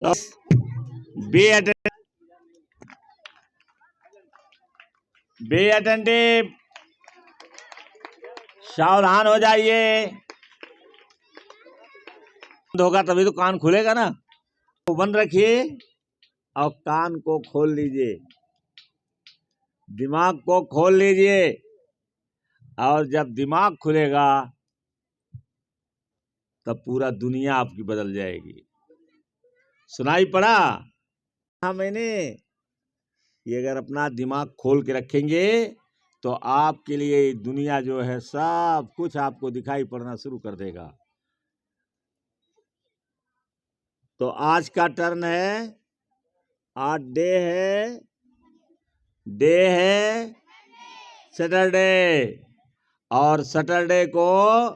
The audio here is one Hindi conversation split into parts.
तो बी अटेंटिव, सावधान हो जाइए। होगा तभी तो कान खुलेगा ना। तो बंद रखिए और कान को खोल लीजिए, दिमाग को खोल लीजिए। और जब दिमाग खुलेगा तब पूरा दुनिया आपकी बदल जाएगी। सुनाई पड़ा? हाँ, मैंने ये अगर अपना दिमाग खोल के रखेंगे तो आपके लिए दुनिया जो है सब कुछ आपको दिखाई पड़ना शुरू कर देगा। तो आज का टर्न है, आज डे है सैटरडे। और सैटरडे को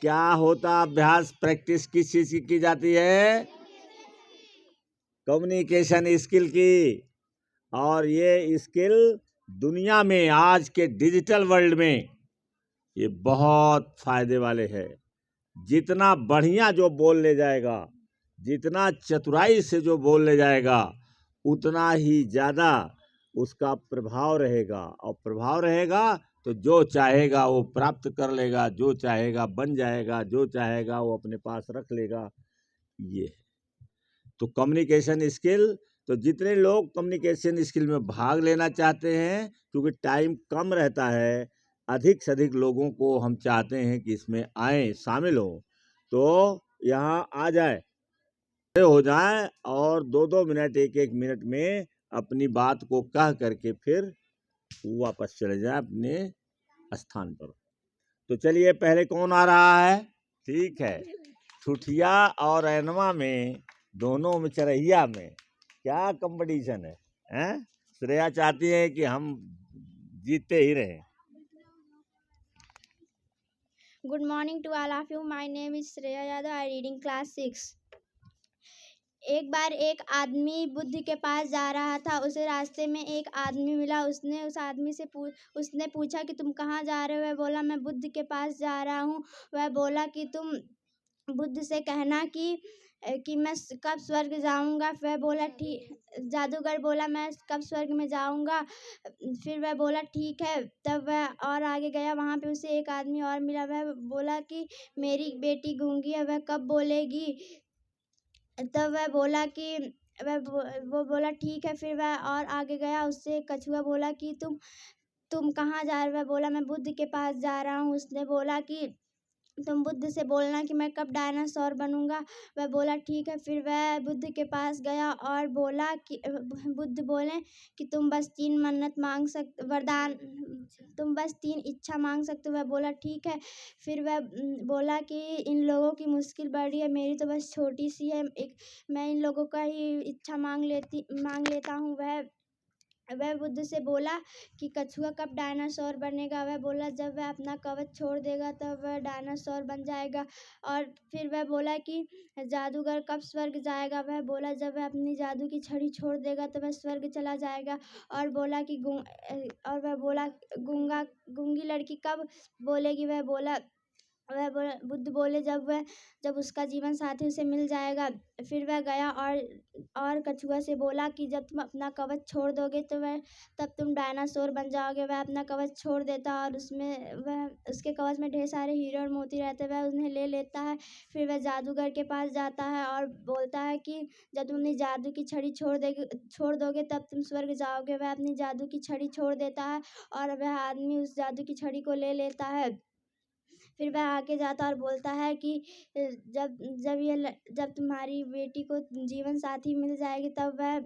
क्या होता अभ्यास, प्रैक्टिस किस चीज की जाती है? कम्युनिकेशन स्किल की। और ये स्किल दुनिया में आज के डिजिटल वर्ल्ड में ये बहुत फायदे वाले हैं। जितना बढ़िया जो बोल ले जाएगा, जितना चतुराई से जो बोल ले जाएगा, उतना ही ज़्यादा उसका प्रभाव रहेगा। और प्रभाव रहेगा तो जो चाहेगा वो प्राप्त कर लेगा, जो चाहेगा बन जाएगा, जो चाहेगा वो अपने पास रख लेगा। ये तो कम्युनिकेशन स्किल। तो जितने लोग कम्युनिकेशन स्किल में भाग लेना चाहते हैं, क्योंकि टाइम कम रहता है, अधिक से अधिक लोगों को हम चाहते हैं कि इसमें आए, शामिल हो, तो यहाँ आ जाए, हो जाए और 2-2 मिनट, 1-1 मिनट में अपनी बात को कह करके फिर वापस चले जाए अपने स्थान पर। तो चलिए, पहले कौन आ रहा है? ठीक है, ठुठिया और एनवा में, दोनों में, चरहिया में क्या कंपटीशन है, हैं? श्रेया चाहती है कि हम जीतते ही रहें। Good morning to all of you. My name is Shreya Yadav. I reading class 6. एक बार एक आदमी बुद्ध के पास जा रहा था। उसे रास्ते में एक आदमी मिला। उसने उस आदमी से उसने पूछा कि तुम कहाँ जा रहे हो? वह बोला, मैं बुद्ध के पास जा रहा हूँ। वह बोला कि तुम बुद्ध से कहना कि मैं कब स्वर्ग जाऊंगा। वह बोला, ठीक। जादूगर बोला, मैं कब स्वर्ग में जाऊंगा। फिर वह बोला, ठीक है। तब वह और आगे गया। वहाँ पे उसे एक आदमी और मिला। वह बोला कि मेरी बेटी गूंगी है, वह कब बोलेगी। तब वह बोला कि वो बोला, ठीक है। फिर वह और आगे गया। उससे कछुआ बोला कि तुम कहाँ जा रहे हो? वह बोला, मैं बुद्ध के पास जा रहा हूँ। उसने बोला कि तुम बुद्ध से बोलना कि मैं कब डायनासोर बनूंगा। वह बोला, ठीक है। फिर वह बुद्ध के पास गया और बोला कि बुद्ध बोले कि तुम बस 3 मन्नत मांग सकते, वरदान, तुम बस 3 इच्छा मांग सकते हो। वह बोला, ठीक है। फिर वह बोला कि इन लोगों की मुश्किल बड़ी है, मेरी तो बस छोटी सी है। मैं इन लोगों का ही इच्छा मांग लेता हूँ। वह बुद्ध से बोला कि कछुआ कब डायनासोर बनेगा। वह बोला, जब वह अपना कवच छोड़ देगा तब वह डायनासोर बन जाएगा। और फिर वह बोला कि जादूगर कब स्वर्ग जाएगा। वह बोला, जब वह अपनी जादू की छड़ी छोड़ देगा तो वह स्वर्ग चला जाएगा। और वह बोला, गूंगी लड़की कब बोलेगी। बुद्ध बोले, जब उसका जीवन साथी उसे मिल जाएगा। फिर वह गया और कछुआ से बोला कि जब तुम अपना कवच छोड़ दोगे तो तब तुम डायनासोर बन जाओगे। वह अपना कवच छोड़ देता और उसके कवच में ढेर सारे हीरे और मोती रहते। वह उन्हें ले लेता है। फिर वह जादूगर के पास जाता है और बोलता है कि जब तुम अपनी जादू की छड़ी छोड़ दोगे तब तुम स्वर्ग जाओगे। वह अपनी जादू की छड़ी छोड़ देता है और वह आदमी उस जादू की छड़ी को ले लेता है। फिर वह आगे जाता और बोलता है कि जब तुम्हारी बेटी को जीवन साथी मिल जाएगी तब वह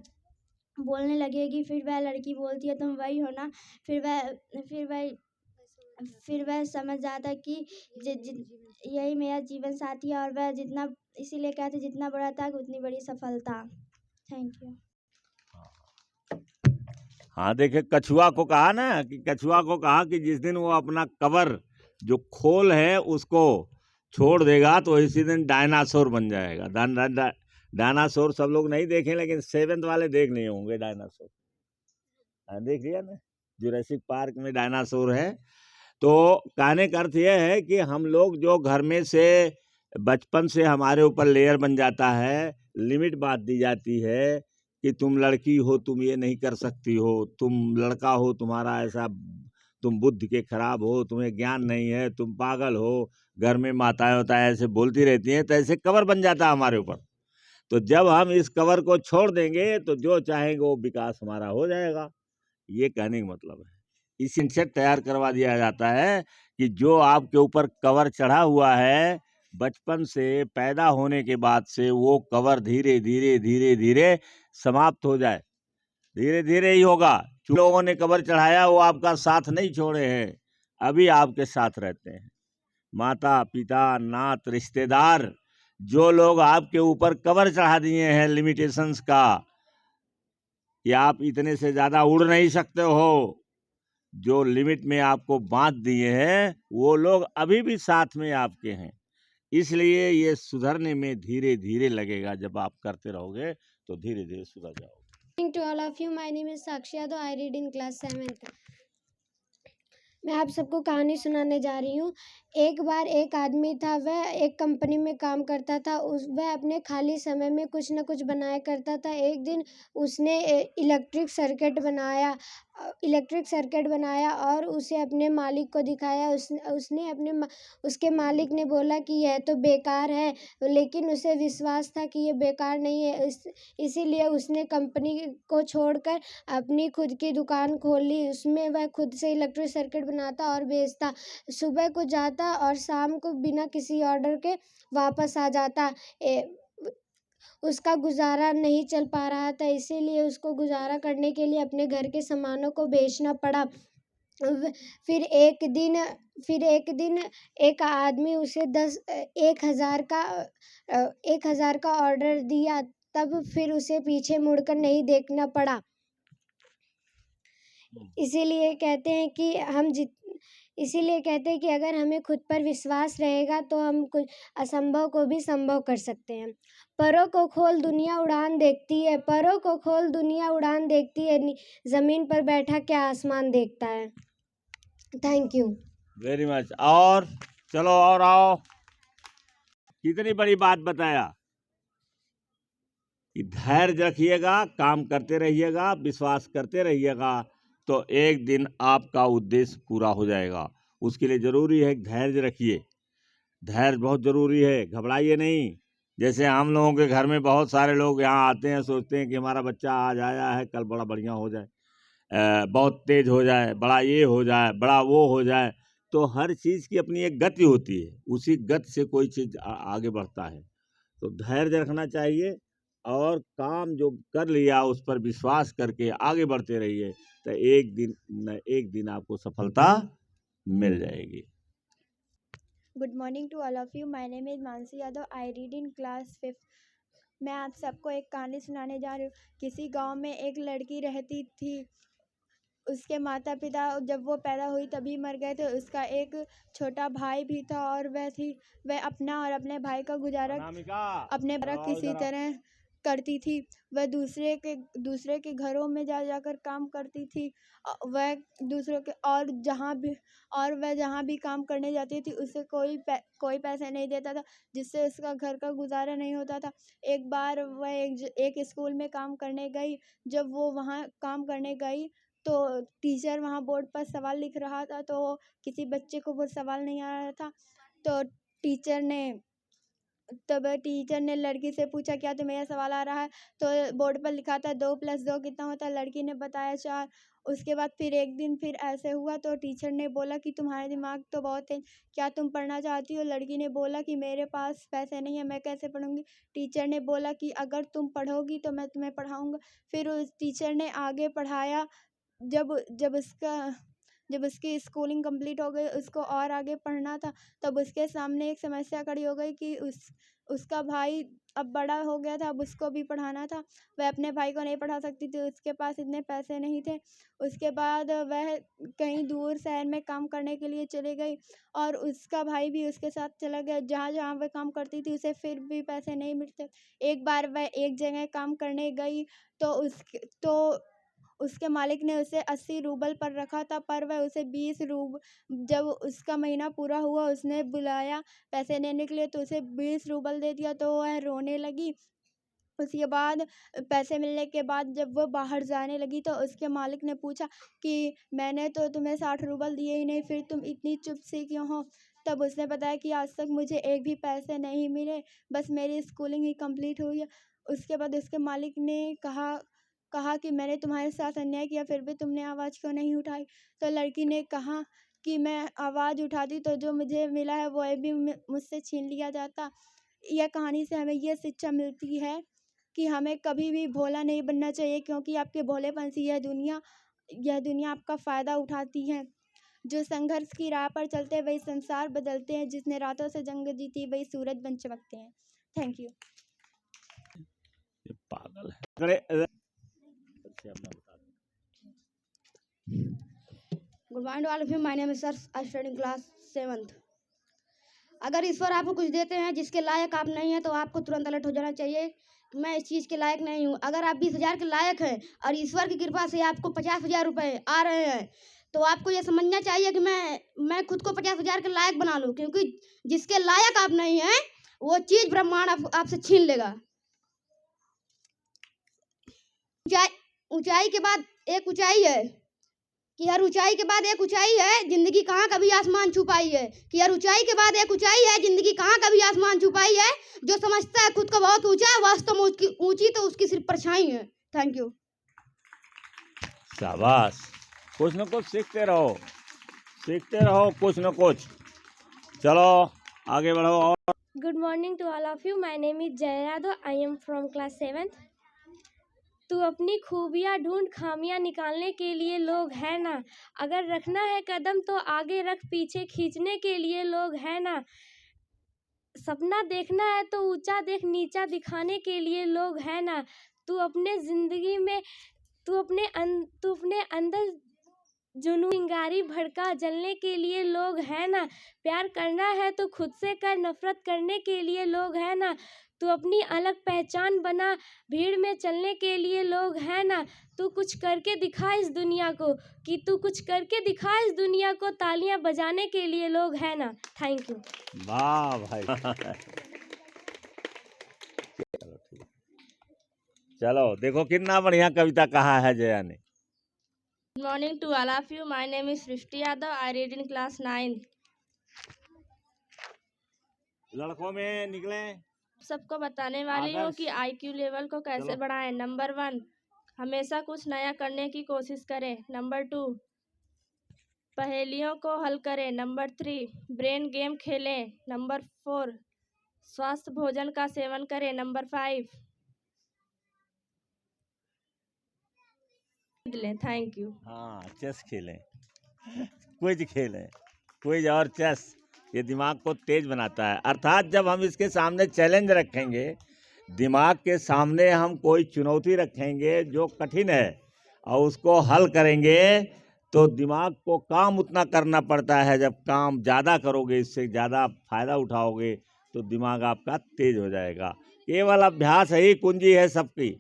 बोलने लगेगी। फिर वह लड़की बोलती है, तुम वही हो ना। फिर वह समझ जाता कि यही मेरा जीवन साथी है। और वह इसीलिए कहते जितना बड़ा था उतनी बड़ी सफलता। Thank you. हाँ, देखे, कछुआ को कहा कि जिस दिन वो अपना कवर जो खोल है उसको छोड़ देगा तो इसी दिन डायनासोर बन जाएगा। डायनासोर सब लोग नहीं देखे, लेकिन 7th वाले देख लिए होंगे डायनासोर। देख लिया ना, जुरासिक पार्क में डायनासोर है। तो कहने का अर्थ यह है कि हम लोग जो घर में से बचपन से हमारे ऊपर लेयर बन जाता है लिमिट बांध दी जाती है कि तुम लड़की हो, तुम ये नहीं कर सकती हो, तुम लड़का हो, तुम्हारा ऐसा, तुम बुद्धि के खराब हो, तुम्हें ज्ञान नहीं है, तुम पागल हो, घर में माताएं होता ऐसे बोलती रहती हैं, तो ऐसे कवर बन जाता है हमारे ऊपर। तो जब हम इस कवर को छोड़ देंगे तो जो चाहेंगे वो विकास हमारा हो जाएगा। ये कहने का मतलब है, इस सेट तैयार करवा दिया जाता है कि जो आपके ऊपर कवर चढ़ा हुआ है बचपन से, पैदा होने के बाद से, वो कवर धीरे धीरे धीरे धीरे समाप्त हो जाए। धीरे धीरे ही होगा। जो लोगों ने कवर चढ़ाया वो आपका साथ नहीं छोड़े हैं, अभी आपके साथ रहते हैं। माता पिता, नात, रिश्तेदार, जो लोग आपके ऊपर कवर चढ़ा दिए हैं लिमिटेशंस का कि आप इतने से ज़्यादा उड़ नहीं सकते हो, जो लिमिट में आपको बांध दिए हैं, वो लोग अभी भी साथ में आपके हैं। इसलिए ये सुधरने में धीरे धीरे लगेगा। जब आप करते रहोगे तो धीरे धीरे सुधर जाओगे। To all of you, my name is Sakshi Yadav. I read in class 7th. मैं आप सबको कहानी सुनाने जा रही हूँ। एक बार एक आदमी था, वह एक कंपनी में काम करता था। वह अपने खाली समय में कुछ न कुछ बनाया करता था। एक दिन उसने इलेक्ट्रिक सर्किट बनाया और उसे अपने मालिक को दिखाया। उसके मालिक ने बोला कि यह तो बेकार है, लेकिन उसे विश्वास था कि यह बेकार नहीं है। इसीलिए उसने कंपनी को छोड़कर अपनी खुद की दुकान खोल ली। उसमें वह खुद से इलेक्ट्रिक सर्किट बनाता और बेचता। सुबह को जाता और शाम को बिना किसी ऑर्डर के वापस आ जाता। उसका गुजारा नहीं चल पा रहा था, इसीलिए उसको गुजारा करने के लिए अपने घर के सामानों को बेचना पड़ा। फिर एक दिन एक आदमी उसे 1,000 का ऑर्डर दिया। तब फिर उसे पीछे मुड़कर नहीं देखना पड़ा। इसीलिए कहते हैं कि अगर हमें खुद पर विश्वास रहेगा तो हम कुछ असंभव को भी संभव कर सकते हैं। परों को खोल दुनिया उड़ान देखती है, जमीन पर बैठा क्या आसमान देखता है। Thank you very much. और चलो और आओ। कितनी बड़ी बात बताया कि धैर्य रखिएगा, काम करते रहिएगा, विश्वास करते रहिएगा, तो एक दिन आपका उद्देश्य पूरा हो जाएगा। उसके लिए ज़रूरी है धैर्य रखिए। धैर्य बहुत ज़रूरी है, घबराइए नहीं। जैसे हम लोगों के घर में बहुत सारे लोग यहाँ आते हैं, सोचते हैं कि हमारा बच्चा आज आया है, कल बड़ा बढ़िया हो जाए, बहुत तेज हो जाए, बड़ा ये हो जाए, बड़ा वो हो जाए। तो हर चीज़ की अपनी एक गति होती है, उसी गति से कोई चीज़ आगे बढ़ता है। तो धैर्य रखना चाहिए और काम जो कर लिया उस पर विश्वास करके आगे बढ़ते रहिए, तो एक दिन आपको सफलता मिल जाएगी। Good morning to all of you. My name is Mansi Yadav. I read in class 5th। मैं आप सबको एक कहानी सुनाने जा रही हूँ। किसी गांव में एक लड़की रहती थी। उसके माता पिता जब वो पैदा हुई तभी मर गए थे। उसका एक छोटा भाई भी था और वह अपना और अपने भाई का गुजारा अपने किसी तरह करती थी। वह दूसरे के घरों में जाकर काम करती थी। वह दूसरों के और वह जहाँ भी काम करने जाती थी उसे कोई पैसे नहीं देता था, जिससे उसका घर का गुजारा नहीं होता था। एक बार वह एक स्कूल में काम करने गई। जब वो वहाँ काम करने गई तो टीचर वहाँ बोर्ड पर सवाल लिख रहा था, तो किसी बच्चे को वो सवाल नहीं आ रहा था। तो टीचर ने लड़की से पूछा, क्या तुम्हें यह सवाल आ रहा है? तो बोर्ड पर लिखा था 2 + 2 कितना होता है? लड़की ने बताया 4। उसके बाद फिर एक दिन फिर ऐसे हुआ तो टीचर ने बोला कि तुम्हारा दिमाग तो बहुत है, क्या तुम पढ़ना चाहती हो? लड़की ने बोला कि मेरे पास पैसे नहीं है, मैं कैसे पढ़ूंगी? टीचर ने बोला कि अगर तुम पढ़ोगी तो मैं तुम्हें पढ़ाऊँगा। फिर उस टीचर ने आगे पढ़ाया। जब उसकी स्कूलिंग कंप्लीट हो गई, उसको और आगे पढ़ना था, तब उसके सामने एक समस्या खड़ी हो गई कि उसका भाई अब बड़ा हो गया था, अब उसको भी पढ़ाना था। वह अपने भाई को नहीं पढ़ा सकती थी, उसके पास इतने पैसे नहीं थे। उसके बाद वह कहीं दूर शहर में काम करने के लिए चली गई और उसका भाई भी उसके साथ चला गया। जहाँ वह काम करती थी उसे फिर भी पैसे नहीं मिलते। एक बार वह एक जगह काम करने गई तो उसके मालिक ने उसे 80 रूबल पर रखा था, पर वह उसे 20 जब उसका महीना पूरा हुआ, उसने बुलाया पैसे देने के लिए, तो उसे 20 रूबल दे दिया। तो वह रोने लगी उसके बाद पैसे मिलने के बाद जब वो बाहर जाने लगी तो उसके मालिक ने पूछा कि मैंने तो तुम्हें 60 रूबल दिए ही नहीं, फिर तुम इतनी चुप सी क्यों हो। तब उसने बताया कि आज तक मुझे एक भी पैसे नहीं मिले, बस मेरी स्कूलिंग ही कंप्लीट हुई है। उसके बाद उसके मालिक ने कहा कि मैंने तुम्हारे साथ अन्याय किया, फिर भी तुमने आवाज़ क्यों नहीं उठाई। तो लड़की ने कहा कि मैं आवाज़ उठाती तो जो मुझे मिला है वो भी मुझसे छीन लिया जाता। यह कहानी से हमें ये शिक्षा मिलती है कि हमें कभी भी भोला नहीं बनना चाहिए, क्योंकि आपके भोलेपन से यह दुनिया आपका फ़ायदा उठाती है। जो संघर्ष की राह पर चलते हैं वही संसार बदलते हैं, जिसने रातों से जंग जीती वही सूरज बन चमकते हैं। Thank you. ये पागल है। अरे good morning all of you, my name is sir, I study in class 7th। अगर ईश्वर आपको कुछ देते हैं जिसके लायक आप नहीं हैं तो आपको तुरंत अलर्ट हो जाना चाहिए, मैं इस चीज़ के लायक नहीं हूँ। अगर आप 20,000 के लायक हैं और ईश्वर की कृपा से आपको 50,000 रुपये आ रहे हैं तो आपको ये समझना चाहिए कि मैं खुद को 50,000 के लायक बना लूँ, क्योंकि जिसके लायक आप नहीं हैं वो चीज़ ब्रह्मांड आपसे छीन लेगा। ऊंचाई के बाद एक ऊंचाई है कि हर ऊंचाई के बाद एक ऊंचाई है, जिंदगी कहाँ कभी आसमान छू पाई है। कि हर ऊंचाई के बाद एक ऊंचाई है, जिंदगी कहाँ कभी आसमान छू पाई है। जो समझता है खुद को बहुत ऊंचा है, वास्तव में उसकी ऊंची तो उसकी सिर्फ परछाई है। Thank you. शाबाश, कुछ न कुछ सीखते रहो कुछ न कुछ। चलो आगे बढ़ो। और good morning to all of you, my name is Jay Yadav, I am from class 7th। तू अपनी खूबियाँ ढूंढ, खामियाँ निकालने के लिए लोग हैं ना। अगर रखना है कदम तो आगे रख, पीछे खींचने के लिए लोग हैं ना। सपना देखना है तो ऊंचा देख, नीचा दिखाने के लिए लोग हैं ना। तू अपने ज़िंदगी में तू अपने अंदर जुनून चिंगारी भड़का, जलने के लिए लोग हैं ना। प्यार करना है तो खुद से कर, नफरत करने के लिए लोग हैं ना। तू अपनी अलग पहचान बना, भीड़ में चलने के लिए लोग हैं ना। तू कुछ करके दिखा इस दुनिया को, तालियां बजाने के लिए लोग हैं ना। Thank you. वाह भाई। चलो देखो कितना बढ़िया कविता कहा है जया ने। Good morning to all of you, my name is Srishti Yadav, I read in class 9th। लड़कों में निकले। सबको बताने वाली हूँ कि IQ लेवल को कैसे बढ़ाएं। नंबर 1, हमेशा कुछ नया करने की कोशिश करें। नंबर 2, पहेलियों को हल करें। नंबर 3, ब्रेन गेम खेलें। नंबर 4, स्वस्थ भोजन का सेवन करें। Number 5, thank you. हाँ, चेस खेलें, क्विज खेलें, क्विज और चेस, ये दिमाग को तेज बनाता है। अर्थात जब हम इसके सामने चैलेंज रखेंगे, दिमाग के सामने हम कोई चुनौती रखेंगे जो कठिन है और उसको हल करेंगे तो दिमाग को काम उतना करना पड़ता है। जब काम ज़्यादा करोगे, इससे ज़्यादा फ़ायदा उठाओगे तो दिमाग आपका तेज हो जाएगा। केवल अभ्यास ही कुंजी है सबकी।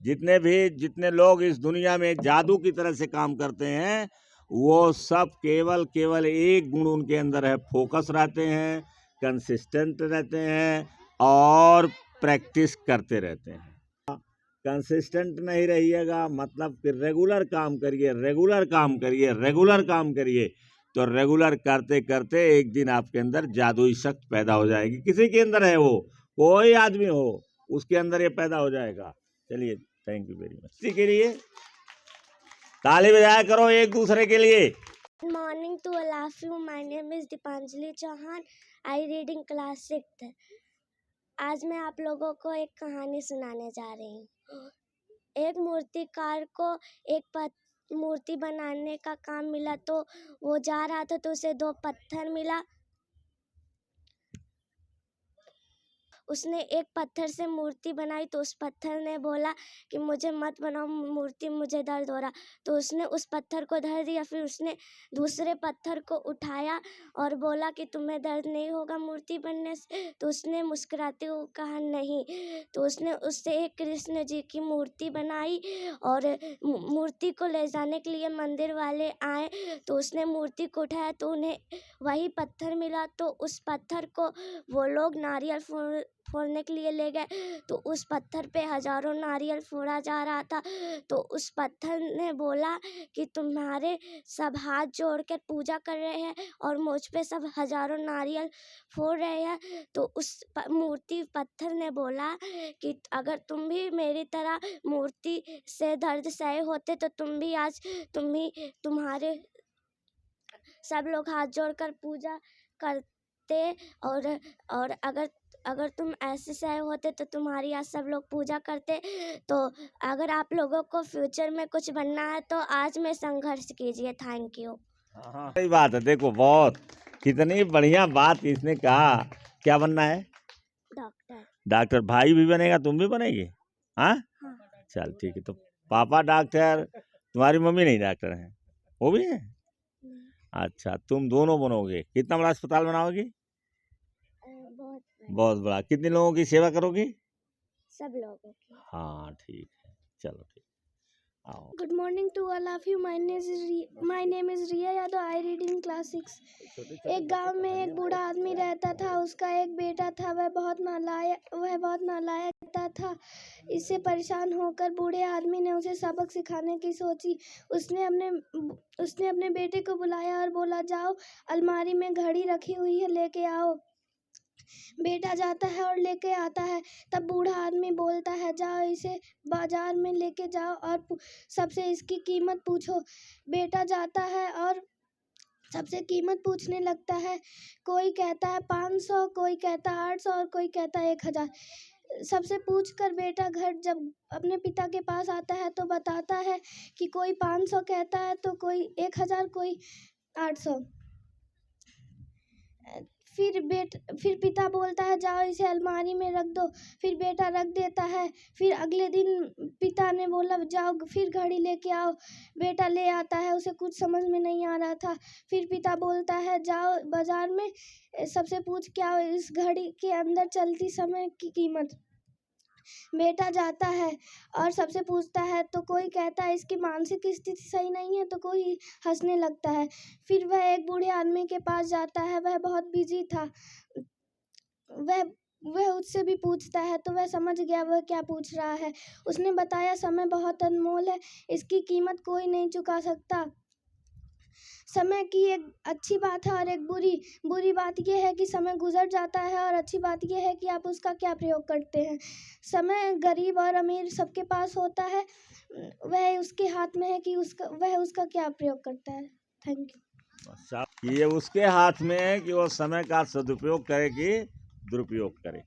जितने लोग इस दुनिया में जादू की तरह से काम करते हैं वो सब केवल एक गुण उनके अंदर है, फोकस रहते हैं, कंसिस्टेंट रहते हैं और प्रैक्टिस करते रहते हैं। कंसिस्टेंट नहीं रहिएगा मतलब कि रेगुलर काम करिए तो रेगुलर करते करते एक दिन आपके अंदर जादुई शक्ति पैदा हो जाएगी। किसी के अंदर है, वो कोई आदमी हो उसके अंदर ये पैदा हो जाएगा। चलिए, थैंक यू वेरी मच। इसी के लिए ताली बजाया करो एक दूसरे के लिए। Good morning to all of you, my name is Deepanjali Chauhan, I read in class 6th। आज मैं आप लोगों को एक कहानी सुनाने जा रही हूँ। एक मूर्तिकार को एक मूर्ति बनाने का काम मिला, तो वो जा रहा था तो उसे 2 पत्थर मिला। उसने एक पत्थर से मूर्ति बनाई तो उस पत्थर ने बोला कि मुझे मत बनाओ मूर्ति, मुझे दर्द हो रहा। तो उसने उस पत्थर को धर दिया। फिर उसने दूसरे पत्थर को उठाया और बोला कि तुम्हें दर्द नहीं होगा मूर्ति बनने से। तो उसने मुस्कुराते हुए कहा नहीं। तो उसने उससे एक कृष्ण जी की मूर्ति बनाई और मूर्ति को ले जाने के लिए मंदिर वाले आए तो उसने मूर्ति को उठाया तो उन्हें वही पत्थर मिला। तो उस पत्थर को वो लोग नारियल फोड़ने के लिए ले गए, तो उस पत्थर पे हजारों नारियल फोड़ा जा रहा था। तो उस पत्थर ने बोला कि तुम्हारे सब हाथ जोड़ कर पूजा कर रहे हैं और मुझ पे सब हजारों नारियल फोड़ रहे हैं। तो उस मूर्ति पत्थर ने बोला कि अगर तुम भी मेरी तरह मूर्ति से दर्द सहे होते तो तुम भी आज तुम्हारे सब लोग हाथ जोड़कर पूजा करते, और अगर तुम ऐसे सहे होते तो तुम्हारी आज सब लोग पूजा करते। तो अगर आप लोगों को फ्यूचर में कुछ बनना है तो आज में संघर्ष कीजिए। Thank you. हाँ, सही बात है। देखो, बहुत कितनी बढ़िया बात इसने कहा। क्या बनना है? डॉक्टर। डॉक्टर। भाई भी बनेगा, तुम भी बनेगी? हाँ, हाँ। चल ठीक है। तो पापा डॉक्टर, तुम्हारी मम्मी नहीं डॉक्टर है, वो भी है? अच्छा, तुम दोनों बनोगे। कितना बड़ा अस्पताल बनाओगी? बहुत बड़ा। कितने लोगों की सेवा करोगी? सब लोगों की। हाँ, ठीक है। चलो ठीक, आओ। Good morning to all of you. My name is Riya Yadav. I read in class 6. एक गांव में एक बूढ़ा आदमी रहता था। उसका एक बेटा था, वह बहुत नालायक था। इससे परेशान होकर बूढ़े आदमी ने उसे सबक सिखाने की सोची। उसने अपने बेटे को बुलाया और बोला, जाओ अलमारी में घड़ी रखी हुई है, लेके आओ। बेटा जाता है और लेके आता है। तब बूढ़ा आदमी बोलता है, जाओ इसे बाजार में लेके जाओ और सबसे इसकी कीमत पूछो। बेटा जाता है और सबसे कीमत पूछने लगता है। कोई कहता है 500, कोई कहता 800 और कोई कहता 1000। सबसे पूछकर बेटा घर जब अपने पिता के पास आता है तो बताता है कि कोई 500 कहता है, तो कोई 1000, कोई 800। फिर पिता बोलता है, जाओ इसे अलमारी में रख दो। फिर बेटा रख देता है। फिर अगले दिन पिता ने बोला, जाओ फिर घड़ी लेके आओ। बेटा ले आता है। उसे कुछ समझ में नहीं आ रहा था। फिर पिता बोलता है, जाओ बाजार में सबसे पूछ के आओ इस घड़ी के अंदर चलती समय की कीमत। बेटा जाता है और सबसे पूछता है, तो कोई कहता है इसकी मानसिक स्थिति सही नहीं है, तो कोई हंसने लगता है। फिर वह एक बूढ़े आदमी के पास जाता है। वह बहुत बिजी था। वह उससे भी पूछता है, तो वह समझ गया वह क्या पूछ रहा है। उसने बताया, समय बहुत अनमोल है, इसकी कीमत कोई नहीं चुका सकता। समय की एक अच्छी बात है और एक बुरी बात यह है कि समय गुजर जाता है, और अच्छी बात यह है कि आप उसका क्या प्रयोग करते हैं। समय गरीब और अमीर सबके पास होता है, वह उसके हाथ में है कि वह उसका क्या प्रयोग करता है। Thank you. ये उसके हाथ में है कि वो समय का सदुपयोग करे कि दुरुपयोग करे।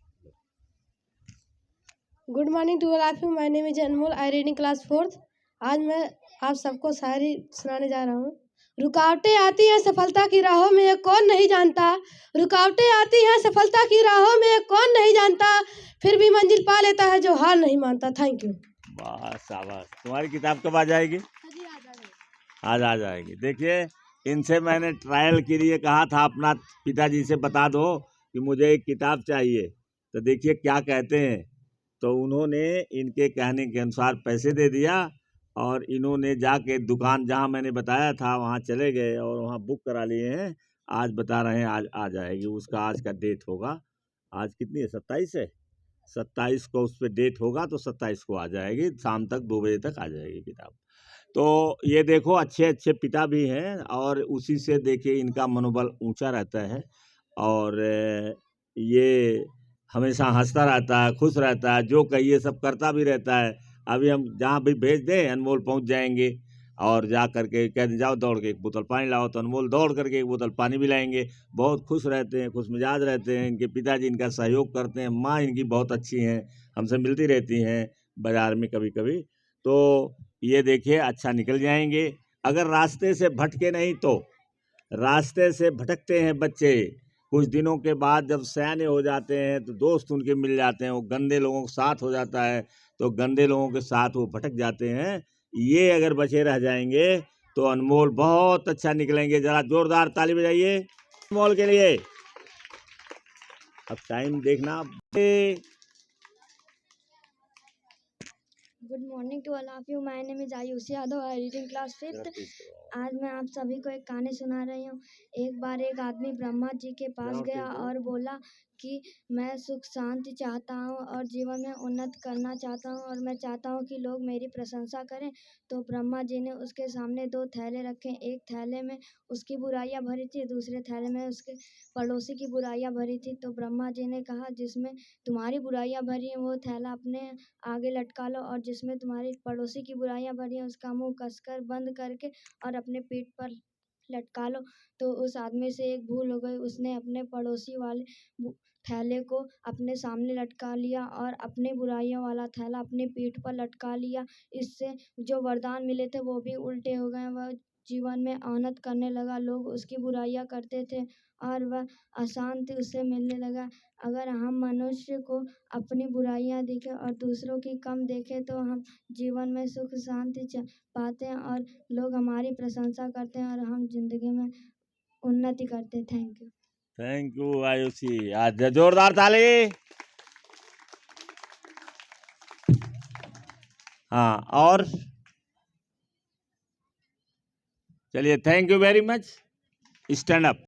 Good morning to all of you. My name is Anmol. I read in class 4th। आज मैं आप सबको शायरी सुनाने जा रहा हूँ। रुकावटें आती हैं सफलता की राहों में, ये कौन नहीं जानता। रुकावटें आती हैं सफलता की राहों में, ये कौन नहीं जानता। फिर भी मंजिल पा लेता है जो हार नहीं मानता। Thank you. वाह, शाबाश। तुम्हारी किताब कब आ जाएगी? आज आ जाएगी। देखिए, इनसे मैंने ट्रायल के लिए कहा था, अपना पिताजी से बता दो कि मुझे एक किताब चाहिए, तो देखिए क्या कहते हैं। तो उन्होंने इनके कहने के अनुसार पैसे दे दिया, और इन्होंने जाके दुकान जहां मैंने बताया था वहां चले गए और वहां बुक करा लिए हैं। आज बता रहे हैं आज आ जाएगी। उसका आज का डेट होगा। आज कितनी है? 27 है। 27 को उस पर डेट होगा, तो 27 को आ जाएगी। शाम तक 2 बजे तक आ जाएगी किताब। तो ये देखो, अच्छे अच्छे पिता भी हैं, और उसी से देखिए इनका मनोबल ऊंचा रहता है, और ये हमेशा हंसता रहता है, खुश रहता है, जो कहिए सब करता भी रहता है। अभी हम जहाँ भी भेज दें, अनमोल पहुँच जाएंगे, और जा करके कह दें जाओ दौड़ के एक बोतल पानी लाओ, तो अनमोल दौड़ करके एक बोतल पानी भी लाएंगे। बहुत खुश रहते हैं, खुश मिजाज रहते हैं। इनके पिताजी इनका सहयोग करते हैं। माँ इनकी बहुत अच्छी हैं, हमसे मिलती रहती हैं बाज़ार में कभी कभी। तो ये देखिए, अच्छा निकल जाएंगे। अगर रास्ते से भटके नहीं, तो रास्ते से भटकते हैं बच्चे, कुछ दिनों के बाद जब सयाने हो जाते हैं तो दोस्त उनके मिल जाते हैं, वो गंदे लोगों के साथ हो जाता है, तो गंदे लोगों के साथ वो भटक जाते हैं। ये अगर बचे रह जाएंगे तो अनमोल बहुत अच्छा निकलेंगे। ज़रा जोरदार ताली बजाइए अनमोल के लिए। अब टाइम देखना। Good morning to all of you. My name is Ayushi Yadav. I read in class 5th। आज मैं आप सभी को एक कहानी सुना रही हूँ। एक बार एक आदमी ब्रह्मा जी के पास गया और बोला कि मैं सुख शांति चाहता हूँ और जीवन में उन्नत करना चाहता हूँ और मैं चाहता हूँ कि लोग मेरी प्रशंसा करें। तो ब्रह्मा जी ने उसके सामने 2 थैले रखे। एक थैले में उसकी बुराइयां भरी थी, दूसरे थैले में उसके पड़ोसी की बुराइयां भरी थी। तो ब्रह्मा जी ने कहा, जिसमें तुम्हारी बुराइयां भरी हैं वो थैला अपने आगे लटका लो, और जिसमें तुम्हारी पड़ोसी की बुराइयां भरी हैं उसका मुंह कसकर बंद करके और अपने पीठ पर लटका लो। तो उस आदमी से एक भूल हो गई, उसने अपने पड़ोसी वाले थैले को अपने सामने लटका लिया और अपने बुराइयों वाला थैला अपने पीठ पर लटका लिया। इससे जो वरदान मिले थे वो भी उल्टे हो गए। वह जीवन में आनत करने लगा, लोग उसकी बुराइयां करते थे और वह अशांति उससे मिलने लगा। अगर हम मनुष्य को अपनी बुराइयां दिखें और दूसरों की कम देखें तो हम जीवन में सुख शांति पाते हैं और लोग हमारी प्रशंसा करते हैं और हम जिंदगी में उन्नति करते हैं। Thank you. Thank you Ayushi, आज जोरदार ताली। हाँ, और चलिए, thank you very much. Stand up.